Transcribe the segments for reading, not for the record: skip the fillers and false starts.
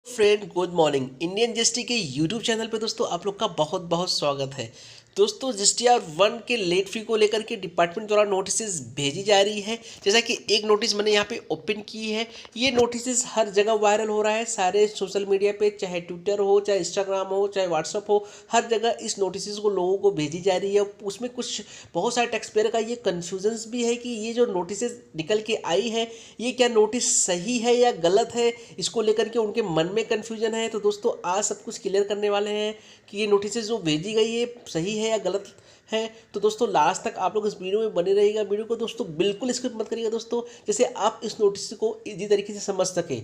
Friend good morning. Indian GST के YouTube channel पे दोस्तों आप लोग का बहुत बहुत स्वागत है। दोस्तों जीएसटीआर 1 के लेट फी को लेकर के डिपार्टमेंट द्वारा नोटिस भेजी जा रही है। जैसा कि एक नोटिस मैंने यहाँ पे ओपन की है। ये नोटिस हर जगह वायरल हो रहा है, सारे सोशल मीडिया पे, चाहे ट्विटर हो, चाहे इंस्टाग्राम हो, चाहे व्हाट्सअप हो, हर जगह इस नोटिस को लोगों को भेजी जा रही है। उसमें कुछ बहुत सारे टैक्स पेयर का ये कन्फ्यूजन्स भी है कि ये जो नोटिस निकल के आई है ये क्या नोटिस सही है या गलत है, इसको लेकर के उनके मन में कन्फ्यूजन है। तो दोस्तों आज सब कुछ क्लियर करने वाले हैं कि ये नोटिस जो भेजी गई है सही है या गलत है। तो दोस्तों लास्ट तक आप लोग इस वीडियो में बने रहिएगा। वीडियो को दोस्तों बिल्कुल स्किप मत करिएगा दोस्तों, जैसे आप इस नोटिस को इजी तरीके से समझ सकें।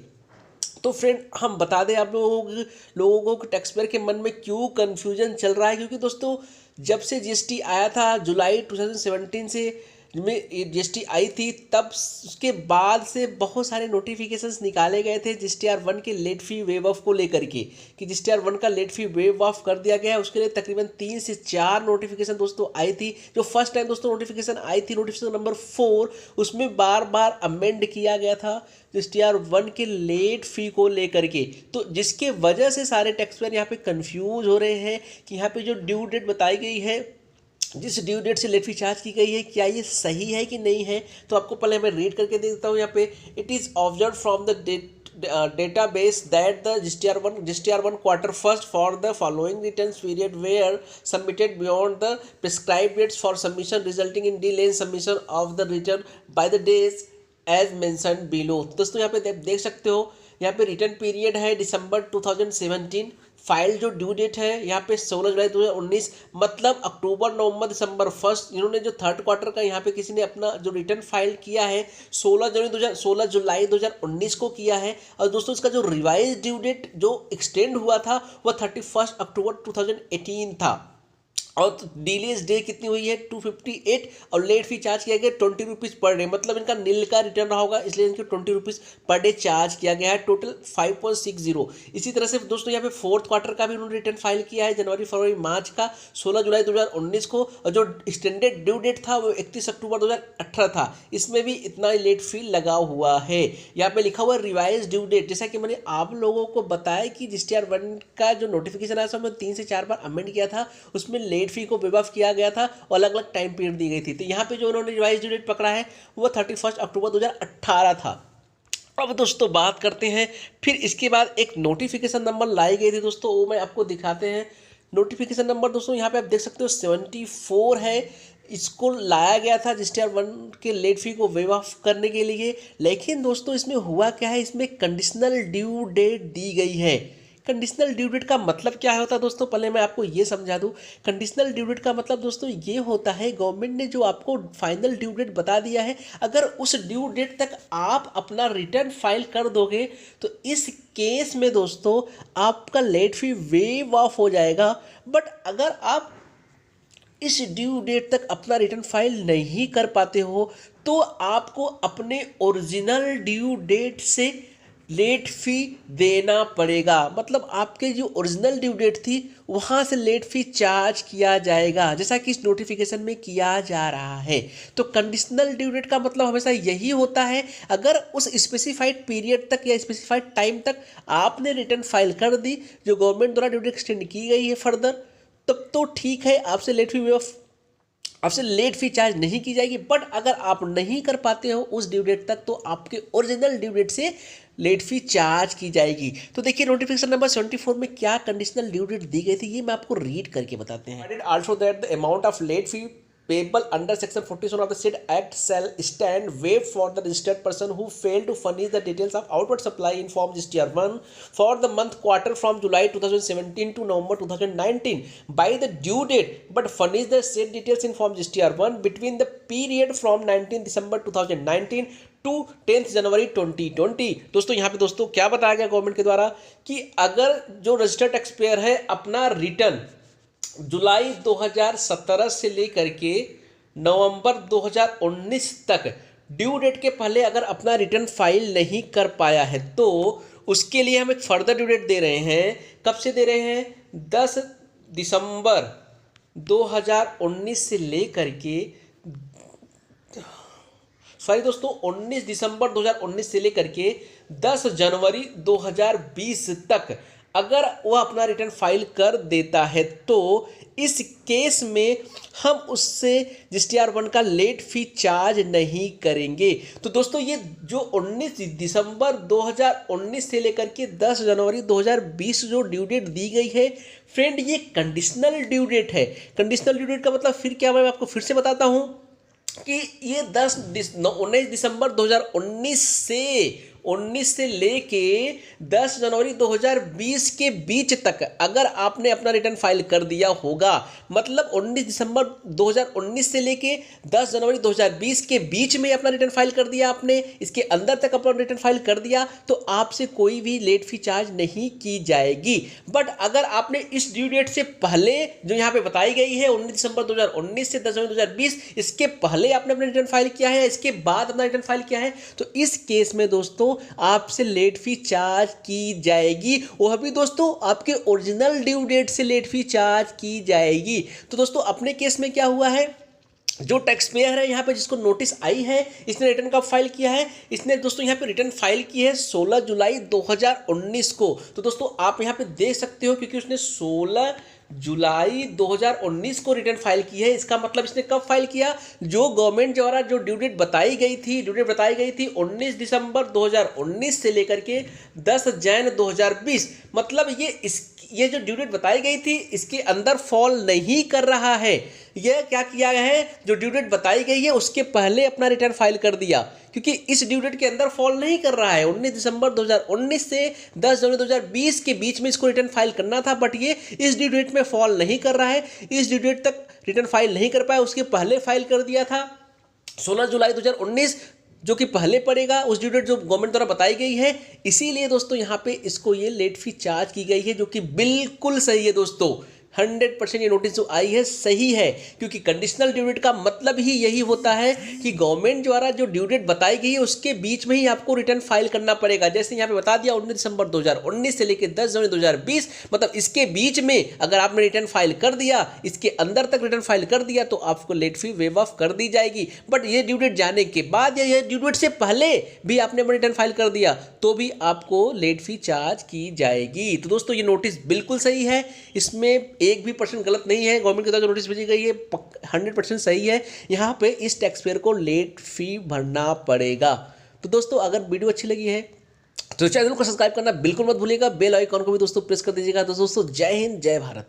तो फ्रेंड हम बता दें आप लोगों को टैक्स पेयर के मन में क्यों कन्फ्यूजन चल रहा है, क्योंकि दोस्तों जब से जीएसटी आया था जुलाई 2017 से में जीएसटी आई थी, तब उसके बाद से बहुत सारे नोटिफिकेशंस निकाले गए थे जीएसटीआर 1 के लेट फी वेव ऑफ को लेकर के कि जीएसटीआर 1 का लेट फी वेव ऑफ कर दिया गया है। उसके लिए तकरीबन 3 से 4 नोटिफिकेशन दोस्तों आई थी। जो फर्स्ट टाइम दोस्तों नोटिफिकेशन आई थी, नोटिफिकेशन नंबर 4, उसमें बार बार अमेंड किया गया था जीएसटीआर 1 के लेट फी को लेकर के। तो जिसके वजह से सारे टैक्स पेयर यहाँ पे कंफ्यूज हो रहे हैं कि यहाँ पे जो ड्यू डेट बताई गई है, जिस ड्यू डेट से लेट फी चार्ज की गई है, क्या ये सही है कि नहीं है। तो आपको पहले मैं रीड करके दे देता हूँ यहाँ पे। It is observe from the database that the GSTR1 quarter first for the following returns period were submitted beyond the prescribed dates for submission, resulting in delay in submission of the return by the days as mentioned below। दोस्तों यहाँ पे देख सकते हो, यहाँ पे return period है दिसंबर 2017। File जो ड्यू डेट है यहाँ पे 16 जुलाई 2019, मतलब अक्टूबर नवंबर दिसंबर फर्स्ट। इन्होंने जो थर्ड क्वार्टर का यहाँ पे किसी ने अपना जो रिटर्न फाइल किया है 16 जुलाई 2019 को किया है। और दोस्तों इसका जो रिवाइज ड्यू डेट जो एक्सटेंड हुआ था वह 31 अक्टूबर 2018 था। और डिलेज डे कितनी हुई है 258, और लेट फी चार्ज किया गया 20 रुपीज़ पर डे। मतलब इनका नील का रिटर्न रहा होगा, इसलिए इनको 20 रुपीज़ पर डे चार्ज किया गया है। टोटल 5.60। इसी तरह से दोस्तों यहाँ पे फोर्थ क्वार्टर का भी उन्होंने रिटर्न फाइल किया है जनवरी फरवरी मार्च का 16 जुलाई 2019 को। और जो एक्सटेंडेड ड्यू डेट था वो 31 अक्टूबर 2018 था। इसमें भी इतना ही लेट फी लगा हुआ है। यहाँ पे लिखा हुआ है रिवाइज ड्यू डेट। जैसा कि मैंने आप लोगों को बताया कि जीएसटीआर 1 का जो नोटिफिकेशन आया था 3 से 4 बार अमेंड किया था, उसमें लेट फी को वेव ऑफ किया गया था और अलग अलग टाइम पीरियड दी गई थी। तो यहाँ पे जो उन्होंने रिवाइज ड्यू डेट पकड़ा है वो 31 अक्टूबर 2018 था। अब दोस्तों बात करते हैं, फिर इसके बाद एक नोटिफिकेशन नंबर लाई गई थी दोस्तों, वो मैं आपको दिखाते हैं। नोटिफिकेशन नंबर दोस्तों यहाँ पे आप देख सकते हो 74 है। इसको लाया गया था जीएसटीआर 1 के लेट फी को वेव ऑफ करने के लिए। लेकिन दोस्तों इसमें हुआ क्या है, इसमें कंडीशनल ड्यू डेट दी गई है। कंडीशनल ड्यू डेट का मतलब क्या होता है दोस्तों, पहले मैं आपको ये समझा दूं। कंडीशनल ड्यू डेट का मतलब दोस्तों ये होता है, गवर्नमेंट ने जो आपको फाइनल ड्यू डेट बता दिया है, अगर उस ड्यू डेट तक आप अपना रिटर्न फाइल कर दोगे तो इस केस में दोस्तों आपका लेट फी वेव ऑफ हो जाएगा। बट अगर आप इस ड्यू डेट तक अपना रिटर्न फाइल नहीं कर पाते हो तो आपको अपने ओरिजिनल ड्यू डेट से लेट फी देना पड़ेगा। मतलब आपके जो ओरिजिनल ड्यू डेट थी वहाँ से लेट फी चार्ज किया जाएगा, जैसा कि इस नोटिफिकेशन में किया जा रहा है। तो कंडीशनल ड्यू डेट का मतलब हमेशा यही होता है, अगर उस स्पेसिफाइड पीरियड तक या स्पेसिफाइड टाइम तक आपने रिटर्न फाइल कर दी, जो गवर्नमेंट द्वारा ड्यू डेट एक्सटेंड की गई है फर्दर, तब तो ठीक है, आपसे लेट फी चार्ज नहीं की जाएगी। बट अगर आप नहीं कर पाते हो उस ड्यू डेट तक तो आपके ओरिजिनल ड्यू डेट से लेट फी चार्ज की जाएगी। तो देखिए नोटिफिकेशन नंबर 74 में क्या कंडीशनल ड्यू डेट दी गई थी, ये मैं आपको रीड करके बताते हैं। Also that the amount of late fee payable under section 47 of the said act shall stand waived for the registered person who failed to furnish the details of outward supply in form GSTR 1 for the month quarter from July 2017 to November 2019 by the due date, but furnish the said details in form GSTR 1 between the period from 19 December 2019 to 10 जनवरी 2020। दोस्तों यहाँ पे दोस्तों क्या बताया गया government के द्वारा कि अगर जो रजिस्टर्ड टैक्स पेयर है अपना रिटर्न जुलाई 2017 से लेकर के नवंबर 2019 तक ड्यू डेट के पहले अगर अपना रिटर्न फाइल नहीं कर पाया है तो उसके लिए हम एक फर्दर ड्यू डेट दे रहे हैं। कब से दे रहे हैं, 10 दिसंबर 2019 से लेकर के सॉरी दोस्तों 19 दिसंबर 2019 से लेकर के 10 जनवरी 2020 तक अगर वह अपना रिटर्न फाइल कर देता है तो इस केस में हम उससे GSTR 1 का लेट फी चार्ज नहीं करेंगे। तो दोस्तों ये जो 19 दिसंबर 2019 से लेकर के 10 जनवरी 2020 जो ड्यू डेट दी गई है फ्रेंड, ये कंडीशनल ड्यू डेट है। कंडीशनल ड्यू डेट का मतलब फिर क्या, मैं आपको फिर से बताता हूँ कि ये 19 दिसंबर 2019 से लेके 10 जनवरी 2020 के बीच तक अगर आपने अपना रिटर्न फाइल कर दिया होगा, मतलब 19 दिसंबर 2019 से लेके 10 जनवरी 2020 के बीच में अपना रिटर्न फाइल कर दिया आपने, इसके अंदर तक अपना रिटर्न फाइल कर दिया, तो आपसे कोई भी लेट फी चार्ज नहीं की जाएगी। बट अगर आपने इस ड्यू डेट से पहले जो यहाँ पे बताई गई है 19 दिसंबर 2019 से 10 जनवरी 2020, इसके पहले आपने अपना रिटर्न फाइल किया है, इसके बाद अपना रिटर्न फाइल किया है, तो इस केस में दोस्तों आपसे लेट फी चार्ज की जाएगी। वह भी दोस्तों आपके ओरिजिनल ड्यू डेट से लेट फी चार्ज की जाएगी। तो दोस्तों अपने केस में क्या हुआ है, जो टैक्स पेयर है यहाँ पे जिसको नोटिस आई है, इसने रिटर्न कब फाइल किया है, इसने दोस्तों यहाँ पे रिटर्न फाइल की है 16 जुलाई 2019 को। तो दोस्तों आप यहाँ पे देख सकते हो क्योंकि उसने 16 जुलाई 2019 को रिटर्न फाइल की है, इसका मतलब इसने कब फाइल किया, जो गवर्नमेंट द्वारा जो ड्यू डेट बताई गई थी, 19 दिसंबर 2019 से लेकर के 10 जैन 2020, मतलब ये जो ड्यू डेट बताई गई थी इसके अंदर फॉल नहीं कर रहा है। यह क्या किया गया है, जो ड्यू डेट बताई गई है उसके पहले अपना रिटर्न फाइल कर दिया, क्योंकि इस ड्यू डेट के अंदर फॉल नहीं कर रहा है। 19 दिसंबर 2019 से 10 जनवरी 2020 के बीच में इसको रिटर्न फाइल करना था, बट ये इस ड्यू डेट में फॉल नहीं कर रहा है, इस ड्यू डेट तक रिटर्न फाइल नहीं कर पाया, उसके पहले फाइल कर दिया था 16 जुलाई 2019, जो कि पहले पड़ेगा उस ड्यू डेट जो गवर्नमेंट द्वारा बताई गई है। इसीलिए दोस्तों यहाँ पे इसको ये लेट फी चार्ज की गई है, जो कि बिल्कुल सही है दोस्तों। 100% ये नोटिस जो आई है सही है, क्योंकि कंडीशनल ड्यू डेट का मतलब ही यही होता है कि गवर्नमेंट द्वारा जो ड्यू डेट बताई गई है उसके बीच में ही आपको रिटर्न फाइल करना पड़ेगा। जैसे यहाँ पे बता दिया 19 दिसंबर 2019 से लेकर 10 जनवरी 2020, मतलब इसके बीच में अगर आपने रिटर्न फाइल कर दिया, इसके अंदर तक रिटर्न फाइल कर दिया, तो आपको लेट फी वेव ऑफ कर दी जाएगी। बट ये ड्यू डेट जाने के बाद या ये ड्यू डेट से पहले भी आपने रिटर्न फाइल कर दिया तो भी आपको लेट फी चार्ज की जाएगी। तो दोस्तों ये नोटिस बिल्कुल सही है, इसमें एक भी % गलत नहीं है। गवर्नमेंट की तरफ जो नोटिस भेजी गई है 100% सही है। यहाँ पे इस टैक्स पेयर को लेट फी भरना पड़ेगा। तो दोस्तों अगर वीडियो अच्छी लगी है तो चैनल को सब्सक्राइब करना बिल्कुल मत भूलिएगा, बेल आइकॉन को भी दोस्तों प्रेस कर दीजिएगा। तो दोस्तों जय हिंद, जय भारत।